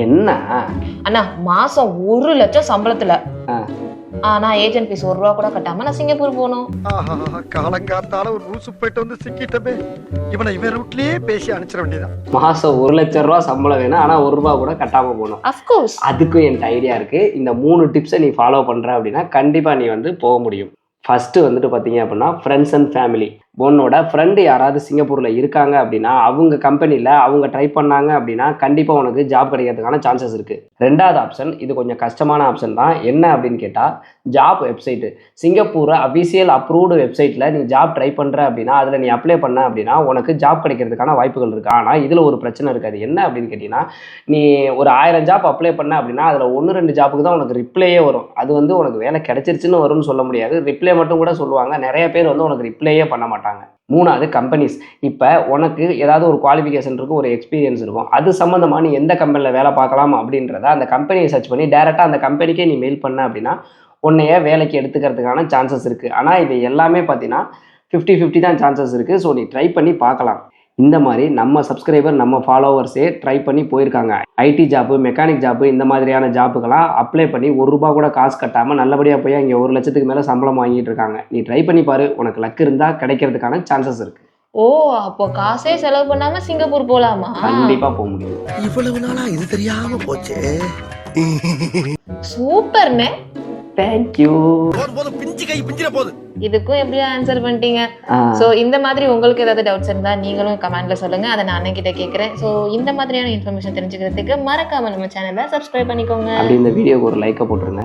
என்ன அண்ணா மாசம் 1 லட்சம் சம்பளத்துல ஆனா ஏஜென்ட் ஃபீஸ் 1 ரூபா கூட கட்டாம நான் சிங்கப்பூர் போகணும். காலங்காத்தால ஒரு ரூசு போயிட்டு வந்து சிக்கிட்டமே. இவனை இவன் ரூட்லயே பேசி அனுப்பிச்சிட வேண்டியதான். மாசம் 1 லட்சம் ரூபா சம்பளம் வேணும், ஆனா 1 ரூபா கூட கட்டாம போகணும். அஃப்கோர்ஸ் அதுக்கும் என்கிட்ட ஐடியா இருக்கு. இந்த 3 டிப்ஸை நீ ஃபாலோ பண்ற அப்படின்னா கண்டிப்பா நீ வந்து போக முடியும். ஃபர்ஸ்ட் வந்துட்டு பார்த்தீங்க அப்படின்னா ஃப்ரெண்ட்ஸ் அண்ட் ஃபேமிலி. உன்னோட ஃப்ரெண்டு யாராவது சிங்கப்பூரில் இருக்காங்க அப்படின்னா அவங்க கம்பெனியில் அவங்க ட்ரை பண்ணாங்க அப்படின்னா கண்டிப்பாக உனக்கு ஜாப் கிடைக்கிறதுக்கான சான்சஸ் இருக்குது. ரெண்டாவது ஆப்ஷன், இது கொஞ்சம் கஷ்டமான ஆப்ஷன் தான். என்ன அப்படின்னு கேட்டால் job website. Singapore official approved வெப்சைட்டில் நீ ஜாப் ட்ரை பண்ணுற அப்படின்னா அதில் நீ அப்ளை பண்ண அப்படின்னா உனக்கு ஜாப் கிடைக்கிறதுக்கான வாய்ப்புகள் இருக்குது. ஆனால் இதில் ஒரு பிரச்சனை இருக்காது. என்ன அப்படின்னு கேட்டிங்கன்னா, நீ ஒரு 1000 ஜாப் அப்ளை பண்ண அப்படின்னா அதில் 1-2 ஜாப்புக்கு தான் உனக்கு ரிப்ளையே வரும். அது வந்து உனக்கு வேலை கிடைச்சிருச்சுன்னு வரும்னு சொல்ல முடியாது. ரிப்ளை மட்டும் கூட சொல்லுவாங்க. நிறைய பேர் வந்து உனக்கு ரிப்ளையே பண்ண மாட்டாங்க. மூணாவது கம்பெனிஸ். இப்போ உனக்கு ஏதாவது ஒரு குவாலிஃபிகேஷன் இருக்கும், ஒரு எக்ஸ்பீரியன்ஸ் இருக்கும், அது சம்மந்தமாக நீ எந்த கம்பெனியில் வேலை பார்க்கலாம் அப்படின்றத அந்த கம்பெனியை சர்ச் பண்ணி டேரெக்டாக அந்த கம்பெனிக்கே நீ மெயில் பண்ண அப்படின்னா உன்னைய வேலைக்கு எடுத்துக்கிறதுக்கான சான்சஸ் இருக்குது. ஆனால் இது எல்லாமே பார்த்தீங்கன்னா 50-50 தான் சான்சஸ் இருக்குது. ஸோ நீ ட்ரை பண்ணி பார்க்கலாம். இந்த மாதிரி நம்ம சப்ஸ்கிரைபர் நம்ம ஃபாலோவர்ஸே ட்ரை பண்ணி போயிருக்காங்க. ஐடி ஜாப்பு, மெக்கானிக் ஜாப்பு, இந்த மாதிரியான ஜாப்புக்கெல்லாம் அப்ளை பண்ணி 1 ரூபா கூட காசு கட்டாமல் நல்லபடியாக போய் அங்கே 1 லட்சத்துக்கு மேலே சம்பளம் வாங்கிட்டு இருக்காங்க. நீ ட்ரை பண்ணி பாரு, உனக்கு லக் இருந்தால் கிடைக்கிறதுக்கான சான்சஸ் இருக்குது. ஓ, அப்போ காசே செலவு பண்ணாம சிங்கப்பூர் போலாமா? கண்டிப்பாக போக முடியும். இவ்வளவு நாளா இது தெரியாம போச்சே. சூப்பர்னே. தேங்க்யூ. பிஞ்சு கை பிஞ்சிர போகுது. இதுக்கும் எப்படியா ஆன்சர் பண்ணிட்டீங்க. ஸோ இந்த மாதிரி உங்களுக்கு ஏதாவது டவுட்ஸ் இருந்தா நீங்களும் கமெண்ட்ல சொல்லுங்க, அதை நான் அண்ணன்கிட்ட கேட்குறேன். ஸோ இந்த மாதிரியான இன்ஃபர்மேஷன் தெரிஞ்சுக்கிறதுக்கு மறக்காம நம்ம சேனலை சப்ஸ்கிரைப் பண்ணிக்கோங்க. அப்படி இந்த வீடியோக்கு ஒரு லைக்கை போட்டுருங்க.